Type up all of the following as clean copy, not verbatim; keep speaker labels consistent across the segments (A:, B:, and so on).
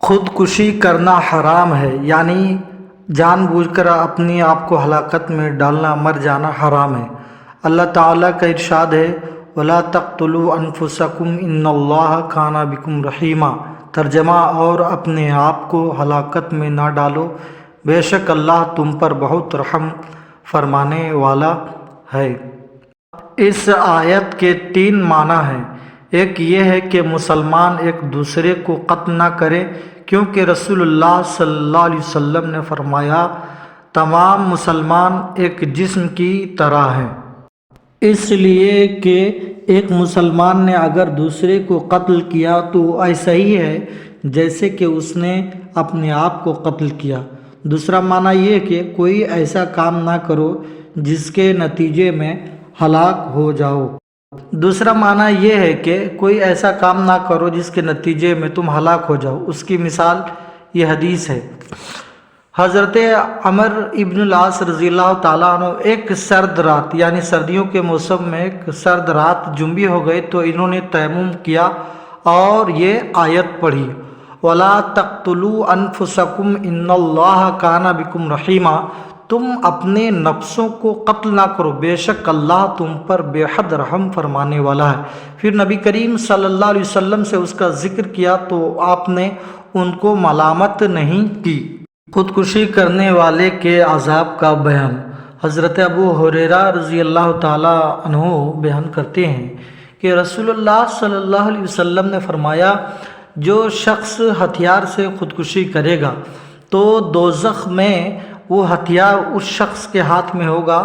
A: خودکشی کرنا حرام ہے، یعنی جان بوجھ کر اپنی آپ کو ہلاکت میں ڈالنا، مر جانا حرام ہے۔ اللہ تعالیٰ کا ارشاد ہے وَلَا تَقْتُلُوا أَنفُسَكُمْ إِنَّ اللَّهَ كَانَ بِكُمْ رَحِيمًا۔ ترجمہ: اور اپنے آپ کو ہلاکت میں نہ ڈالو، بے شک اللہ تم پر بہت رحم فرمانے والا ہے۔ اس آیت کے 3 معنی ہیں۔ ایک یہ ہے کہ مسلمان ایک دوسرے کو قتل نہ کرے، کیونکہ رسول اللہ صلی اللہ علیہ وسلم نے فرمایا تمام مسلمان ایک جسم کی طرح ہیں۔ اس لیے کہ ایک مسلمان نے اگر دوسرے کو قتل کیا تو ایسا ہی ہے جیسے کہ اس نے اپنے آپ کو قتل کیا۔ دوسرا معنی یہ کہ کوئی ایسا کام نہ کرو جس کے نتیجے میں ہلاک ہو جاؤ۔ دوسرا معنی یہ ہے کہ کوئی ایسا کام نہ کرو جس کے نتیجے میں تم ہلاک ہو جاؤ۔ اس کی مثال یہ حدیث ہے۔ حضرت عمر ابن العاص رضی اللہ تعالیٰ عنہ ایک سرد رات، یعنی سردیوں کے موسم میں ایک سرد رات جنبی ہو گئے تو انہوں نے تیمم کیا اور یہ آیت پڑھی وَلَا تَقْتُلُوا أَنفُسَكُمْ إِنَّ اللَّهَ كَانَ بِكُمْ رَحِيمًا۔ تم اپنے نفسوں کو قتل نہ کرو، بے شک اللہ تم پر بے حد رحم فرمانے والا ہے۔ پھر نبی کریم صلی اللہ علیہ وسلم سے اس کا ذکر کیا تو آپ نے ان کو ملامت نہیں کی۔ خودکشی کرنے والے کے عذاب کا بیان۔ حضرت ابو ہریرہ رضی اللہ تعالیٰ عنہ بیان کرتے ہیں کہ رسول اللہ صلی اللہ علیہ وسلم نے فرمایا جو شخص ہتھیار سے خودکشی کرے گا تو دوزخ میں وہ ہتھیار اس شخص کے ہاتھ میں ہوگا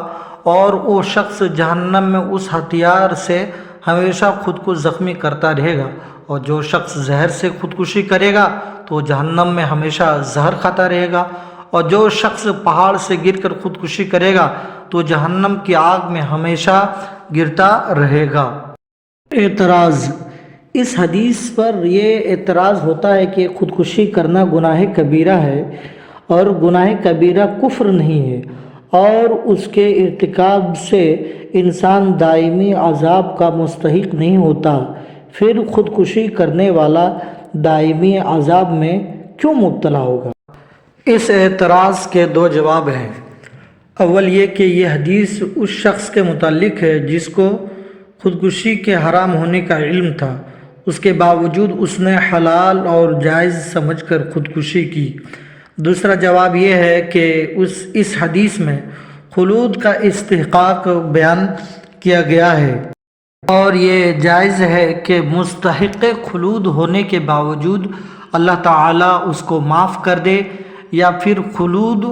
A: اور وہ شخص جہنم میں اس ہتھیار سے ہمیشہ خود کو زخمی کرتا رہے گا، اور جو شخص زہر سے خودکشی کرے گا تو جہنم میں ہمیشہ زہر کھاتا رہے گا، اور جو شخص پہاڑ سے گر کر خودکشی کرے گا تو جہنم کی آگ میں ہمیشہ گرتا رہے گا۔ اعتراض۔ اس حدیث پر یہ اعتراض ہوتا ہے کہ خودکشی کرنا گناہ کبیرہ ہے، اور گناہ کبیرہ کفر نہیں ہے، اور اس کے ارتکاب سے انسان دائمی عذاب کا مستحق نہیں ہوتا، پھر خودکشی کرنے والا دائمی عذاب میں کیوں مبتلا ہوگا؟ اس اعتراض کے 2 جواب ہیں۔ اول یہ کہ یہ حدیث اس شخص کے متعلق ہے جس کو خودکشی کے حرام ہونے کا علم تھا، اس کے باوجود اس نے حلال اور جائز سمجھ کر خودکشی کی۔ دوسرا جواب یہ ہے کہ اس حدیث میں خلود کا استحقاق بیان کیا گیا ہے، اور یہ جائز ہے کہ مستحق خلود ہونے کے باوجود اللہ تعالیٰ اس کو معاف کر دے، یا پھر خلود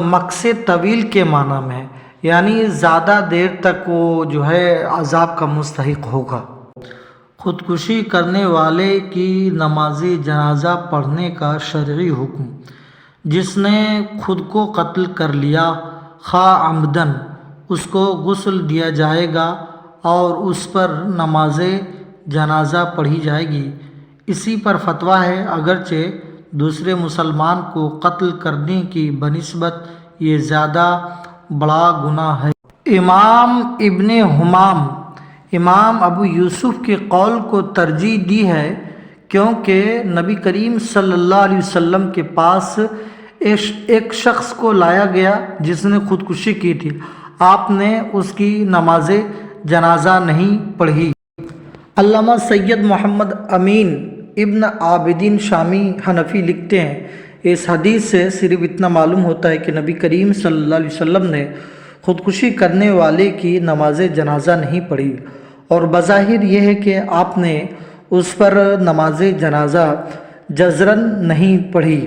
A: مقصد طویل کے معنی میں، یعنی زیادہ دیر تک وہ جو ہے عذاب کا مستحق ہوگا۔ خودکشی کرنے والے کی نماز جنازہ پڑھنے کا شرعی حکم۔ جس نے خود کو قتل کر لیا خواہ عمدن، اس کو غسل دیا جائے گا اور اس پر نماز جنازہ پڑھی جائے گی۔ اسی پر فتویٰ ہے، اگرچہ دوسرے مسلمان کو قتل کرنے کی بنسبت یہ زیادہ بڑا گناہ ہے۔ امام ابن حمام امام ابو یوسف کے قول کو ترجیح دی ہے، کیونکہ نبی کریم صلی اللہ علیہ وسلم کے پاس ایک شخص کو لایا گیا جس نے خودکشی کی تھی، آپ نے اس کی نماز جنازہ نہیں پڑھی۔ علامہ سید محمد امین ابن عابدین شامی حنفی لکھتے ہیں اس حدیث سے صرف اتنا معلوم ہوتا ہے کہ نبی کریم صلی اللہ علیہ وسلم نے خودکشی کرنے والے کی نماز جنازہ نہیں پڑھی، اور بظاہر یہ ہے کہ آپ نے اس پر نماز جنازہ جزراً نہیں پڑھی۔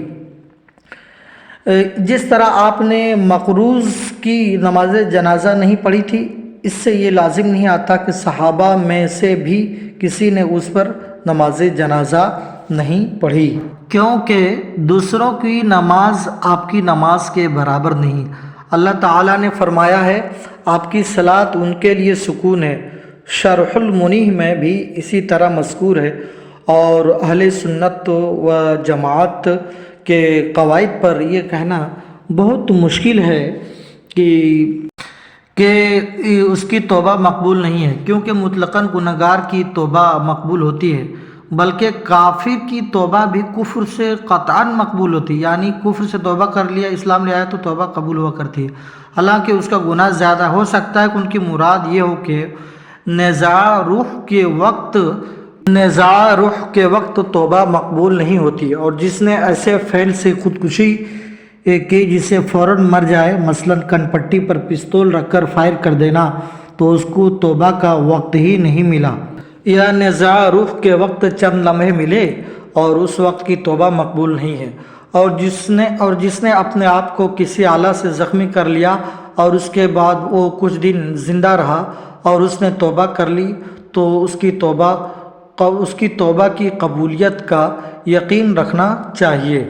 A: جس طرح آپ نے مقروض کی نماز جنازہ نہیں پڑھی تھی، اس سے یہ لازم نہیں آتا کہ صحابہ میں سے بھی کسی نے اس پر نماز جنازہ نہیں پڑھی، کیونکہ دوسروں کی نماز آپ کی نماز کے برابر نہیں۔ اللہ تعالیٰ نے فرمایا ہے آپ کی صلاۃ ان کے لیے سکون ہے۔ شرح المنیح میں بھی اسی طرح مذکور ہے، اور اہل سنت و جماعت کے قواعد پر یہ کہنا بہت مشکل ہے کہ اس کی توبہ مقبول نہیں ہے، کیونکہ مطلقاً گنہگار کی توبہ مقبول ہوتی ہے، بلکہ کافر کی توبہ بھی کفر سے قطعاً مقبول ہوتی ہے، یعنی کفر سے توبہ کر لیا اسلام لے آیا تو توبہ قبول ہوا کرتی ہے، حالانکہ اس کا گناہ زیادہ ہو سکتا ہے کہ ان کی مراد یہ ہو کہ نزاع روح کے وقت توبہ مقبول نہیں ہوتی، اور جس نے ایسے فعل سے خودکشی کی جسے فوراً مر جائے، مثلا کن پٹی پر پستول رکھ کر فائر کر دینا، تو اس کو توبہ کا وقت ہی نہیں ملا، یا نزاع روح کے وقت چند لمحے ملے اور اس وقت کی توبہ مقبول نہیں ہے، اور جس نے اپنے آپ کو کسی آلہ سے زخمی کر لیا اور اس کے بعد وہ کچھ دن زندہ رہا اور اس نے توبہ کر لی، تو اس کی توبہ کی قبولیت کا یقین رکھنا چاہیے۔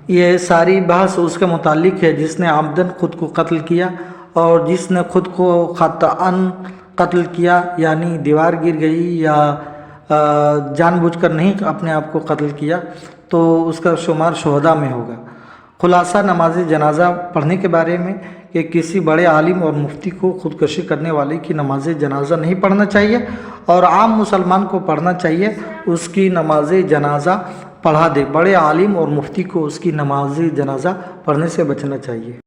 A: یہ ساری بحث اس کے متعلق ہے جس نے عمدن خود کو قتل کیا، اور جس نے خود کو خطأً قتل کیا، یعنی دیوار گر گئی یا جان بوجھ کر نہیں اپنے آپ کو قتل کیا، تو اس کا شمار شہداء میں ہوگا۔ خلاصہ نماز جنازہ پڑھنے کے بارے میں کہ کسی بڑے عالم اور مفتی کو خودکشی کرنے والے کی نماز جنازہ نہیں پڑھنا چاہیے، اور عام مسلمان کو پڑھنا چاہیے، اس کی نماز جنازہ پڑھا دے۔ بڑے عالم اور مفتی کو اس کی نماز جنازہ پڑھنے سے بچنا چاہیے۔